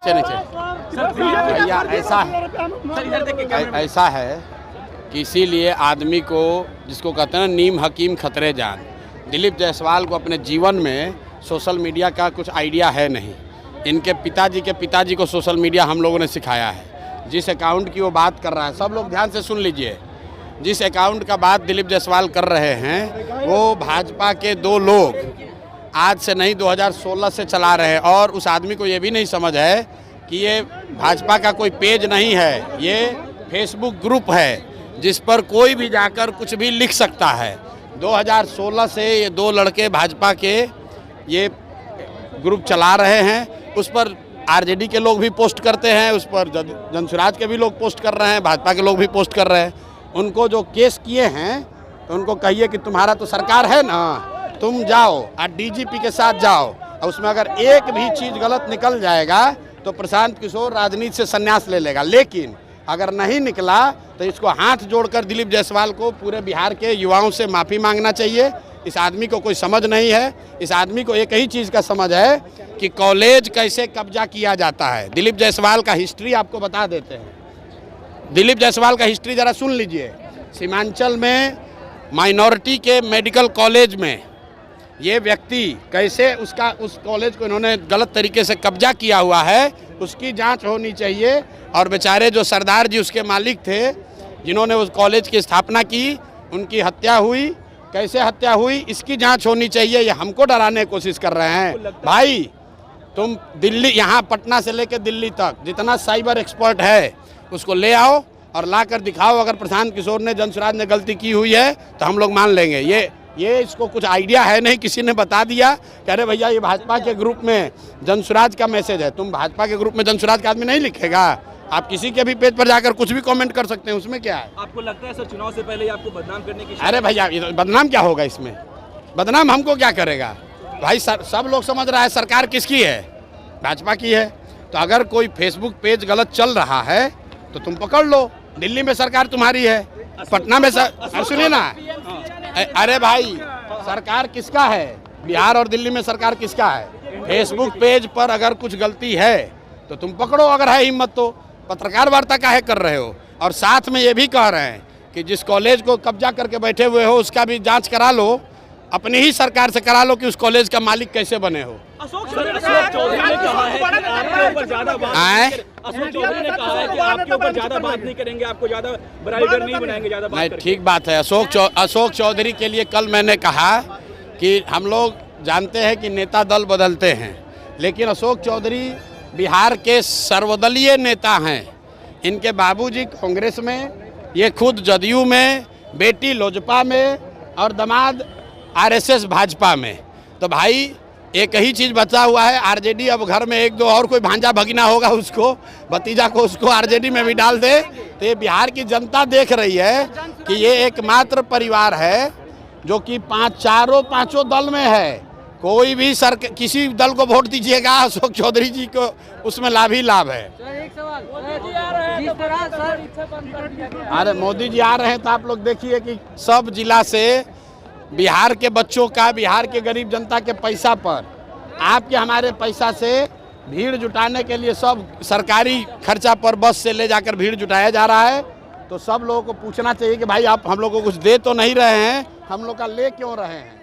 भैया ऐसा है कि इसीलिए आदमी को, जिसको कहते हैं ना नीम हकीम खतरे जान, दिलीप जायसवाल को अपने जीवन में सोशल मीडिया का कुछ आइडिया है नहीं। इनके पिताजी के पिताजी को सोशल मीडिया हम लोगों ने सिखाया है। जिस अकाउंट की वो बात कर रहा है, सब लोग ध्यान से सुन लीजिए, जिस अकाउंट का बात दिलीप जायसवाल कर रहे हैं वो भाजपा के 2 लोग आज से नहीं 2016 से चला रहे हैं। और उस आदमी को ये भी नहीं समझ है कि ये भाजपा का कोई पेज नहीं है, ये फेसबुक ग्रुप है जिस पर कोई भी जाकर कुछ भी लिख सकता है। 2016 से ये 2 लड़के भाजपा के ये ग्रुप चला रहे हैं। उस पर आरजेडी के लोग भी पोस्ट करते हैं, उस पर जनसुराज के भी लोग पोस्ट कर रहे हैं, भाजपा के लोग भी पोस्ट कर रहे हैं। उनको जो केस किए हैं तो उनको कहिए कि तुम्हारा तो सरकार है ना, तुम जाओ और डीजीपी के साथ जाओ, और उसमें अगर एक भी चीज़ गलत निकल जाएगा तो प्रशांत किशोर राजनीति से संन्यास ले लेगा। लेकिन अगर नहीं निकला तो इसको हाथ जोड़कर दिलीप जायसवाल को पूरे बिहार के युवाओं से माफ़ी मांगना चाहिए। इस आदमी को कोई समझ नहीं है। इस आदमी को एक ही चीज़ का समझ है कि कॉलेज कैसे कब्जा किया जाता है। दिलीप जायसवाल का हिस्ट्री आपको बता देते हैं। दिलीप जायसवाल का हिस्ट्री ज़रा सुन लीजिए। सीमांचल में माइनॉरिटी के मेडिकल कॉलेज में ये व्यक्ति कैसे उस कॉलेज को इन्होंने गलत तरीके से कब्जा किया हुआ है, उसकी जांच होनी चाहिए। और बेचारे जो सरदार जी उसके मालिक थे, जिन्होंने उस कॉलेज की स्थापना की, उनकी हत्या हुई, कैसे हत्या हुई, इसकी जांच होनी चाहिए। ये हमको डराने की कोशिश कर रहे हैं। भाई तुम दिल्ली, यहाँ पटना से लेकर दिल्ली तक जितना साइबर एक्सपर्ट है उसको ले आओ और ला कर दिखाओ। अगर प्रशांत किशोर ने, जनसुराज ने गलती की हुई है तो हम लोग मान लेंगे। ये इसको कुछ आइडिया है नहीं, किसी ने बता दिया कि अरे भैया ये भाजपा के ग्रुप में जनसुराज का मैसेज है। तुम भाजपा के ग्रुप में जनसुराज का आदमी नहीं लिखेगा। आप किसी के भी पेज पर जाकर कुछ भी कमेंट कर सकते हैं, उसमें क्या है। आपको लगता है सर चुनाव से पहले आपको बदनाम करने की? अरे भैया बदनाम क्या होगा इसमें? बदनाम हमको क्या करेगा भाई? सब लोग समझ रहा है सरकार किसकी है, भाजपा की है। तो अगर कोई फेसबुक पेज गलत चल रहा है तो तुम पकड़ लो। दिल्ली में सरकार तुम्हारी है, पटना में सुनिए ना। अरे भाई सरकार किसका है? बिहार और दिल्ली में सरकार किसका है? फेसबुक पेज पर अगर कुछ गलती है तो तुम पकड़ो, अगर है हिम्मत तो। पत्रकार वार्ता काहे कर रहे हो? और साथ में ये भी कह रहे हैं कि जिस कॉलेज को कब्जा करके बैठे हुए हो उसका भी जांच करा लो, अपनी ही सरकार से करा लो कि उस कॉलेज का मालिक कैसे बने हो। अशोक चौधरी ने कहा है कि आपके ऊपर ज्यादा बात नहीं करेंगे, आपको ज्यादा बराबर नहीं बनाएंगे, ज्यादा बात नहीं। ठीक बात है। अशोक चौधरी के लिए कल मैंने कहा कि हम लोग जानते हैं कि नेता दल बदलते हैं, लेकिन अशोक चौधरी बिहार के सर्वदलीय नेता हैं। इनके बाबूजी कांग्रेस में, ये खुद जदयू में, बेटी लोजपा में और दामाद आरएसएस भाजपा में। तो भाई एक ही चीज़ बचा हुआ है, आरजेडी। अब घर में 1-2 और कोई भांजा भगीना होगा, उसको भतीजा को उसको आरजेडी में भी डाल दे। तो ये बिहार की जनता देख रही है कि ये एकमात्र परिवार है जो कि चारों पांचों दल में है। कोई भी किसी दल को वोट दीजिएगा, अशोक चौधरी जी को उसमें लाभ ही लाभ है। एक सवाल, मोदी आ रहे हैं तो अरे मोदी जी आ रहे हैं तो आप लोग देखिए कि सब जिला से बिहार के बच्चों का, बिहार के गरीब जनता के पैसा पर, आपके हमारे पैसा से भीड़ जुटाने के लिए सब सरकारी खर्चा पर बस से ले जाकर भीड़ जुटाया जा रहा है। तो सब लोगों को पूछना चाहिए कि भाई आप हम लोग को कुछ दे तो नहीं रहे हैं, हम लोग का ले क्यों रहे हैं।